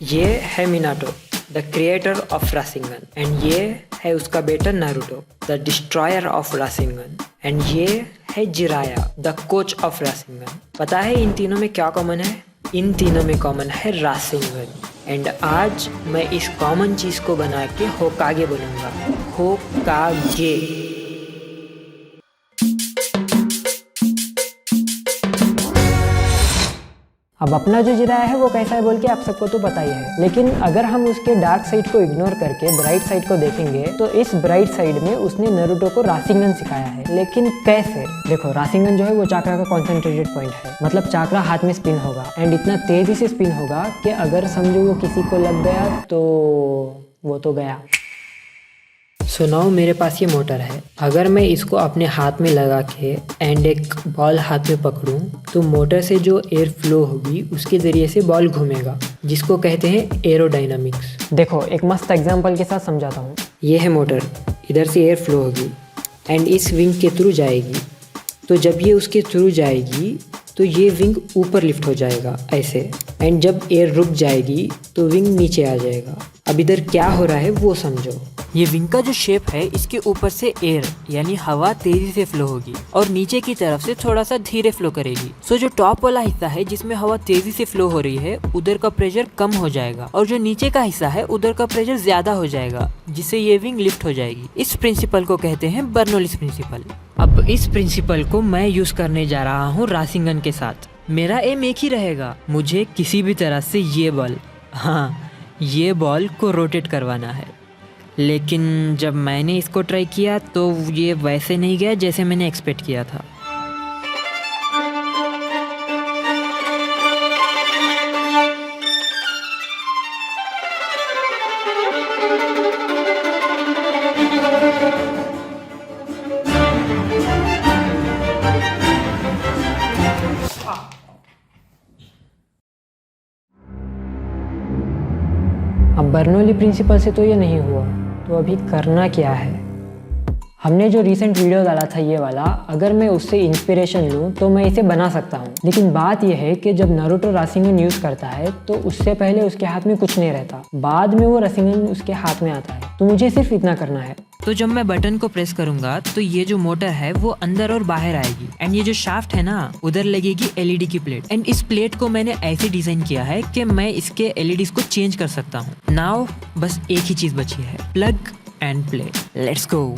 ये है Minato, the creator of Rasengan, and ये है उसका बेटा Naruto, the destroyer of Rasengan, and ये है Jiraiya, the coach of Rasengan. पता है इन तीनों में क्या कॉमन है? इन तीनों में कॉमन है रासिंगन। एंड आज मैं इस कॉमन चीज को बना के होकागे बनूंगा, होकागे। अब अपना जो जिराया है वो कैसा है बोल के आप सबको तो पता ही है, लेकिन अगर हम उसके डार्क साइड को इग्नोर करके ब्राइट साइड को देखेंगे तो इस ब्राइट साइड में उसने नारुतो को रासिंगन सिखाया है। लेकिन कैसे? देखो, रासिंगन जो है वो चाक्रा का कॉन्सेंट्रेटेड पॉइंट है, मतलब चाक्रा हाथ में स्पिन होगा एंड इतना तेजी से स्पिन होगा कि अगर समझो वो किसी को लग गया तो वो तो गया। सो नाउ मेरे पास ये मोटर है। अगर मैं इसको अपने हाथ में लगा के एंड एक बॉल हाथ में पकड़ूं तो मोटर से जो एयर फ्लो होगी उसके ज़रिए से बॉल घूमेगा, जिसको कहते हैं एरोडायनामिक्स। देखो, एक मस्त एग्जांपल के साथ समझाता हूँ। ये है मोटर, इधर से एयर फ्लो होगी एंड इस विंग के थ्रू जाएगी। तो जब ये उसके थ्रू जाएगी तो ये विंग ऊपर लिफ्ट हो जाएगा ऐसे, एंड जब एयर रुक जाएगी तो विंग नीचे आ जाएगा। अब इधर क्या हो रहा है वो समझो। ये विंग का जो शेप है, इसके ऊपर से एयर यानी हवा तेजी से फ्लो होगी और नीचे की तरफ से थोड़ा सा धीरे फ्लो करेगी। सो जो टॉप वाला हिस्सा है जिसमें हवा तेजी से फ्लो हो रही है, उधर का प्रेशर कम हो जाएगा और जो नीचे का हिस्सा है उधर का प्रेशर ज्यादा हो जाएगा, जिससे ये विंग लिफ्ट हो जाएगी। इस प्रिंसिपल को कहते हैं बर्नौलीज प्रिंसिपल। अब इस प्रिंसिपल को मैं यूज करने जा रहा हूँ रासिंगन के साथ। मेरा एम एक ही रहेगा, मुझे किसी भी तरह से ये बॉल को रोटेट करवाना है। लेकिन जब मैंने इसको ट्राई किया तो ये वैसे नहीं गया जैसे मैंने एक्सपेक्ट किया था। अब बर्नौली प्रिंसिपल से तो ये नहीं हुआ, तो अभी करना क्या है? हमने जो रिसेंट वीडियो डाला था ये वाला, अगर मैं उससे इंस्पिरेशन लूँ तो मैं इसे बना सकता हूँ। लेकिन बात यह है कि जब नारुतो रासिंगन यूज करता है तो उससे पहले उसके हाथ में कुछ नहीं रहता, बाद में वो रासिंगन उसके हाथ में आता है। तो मुझे सिर्फ इतना करना है। तो जब मैं बटन को प्रेस करूंगा तो ये जो मोटर है वो अंदर और बाहर आएगी, एंड ये जो शाफ्ट है ना, उधर लगेगी एलईडी की प्लेट। एंड इस प्लेट को मैंने ऐसे डिजाइन किया है कि मैं इसके एलईडीज को चेंज कर सकता हूँ। नाउ बस एक ही चीज बची है, plug and play. Let's go.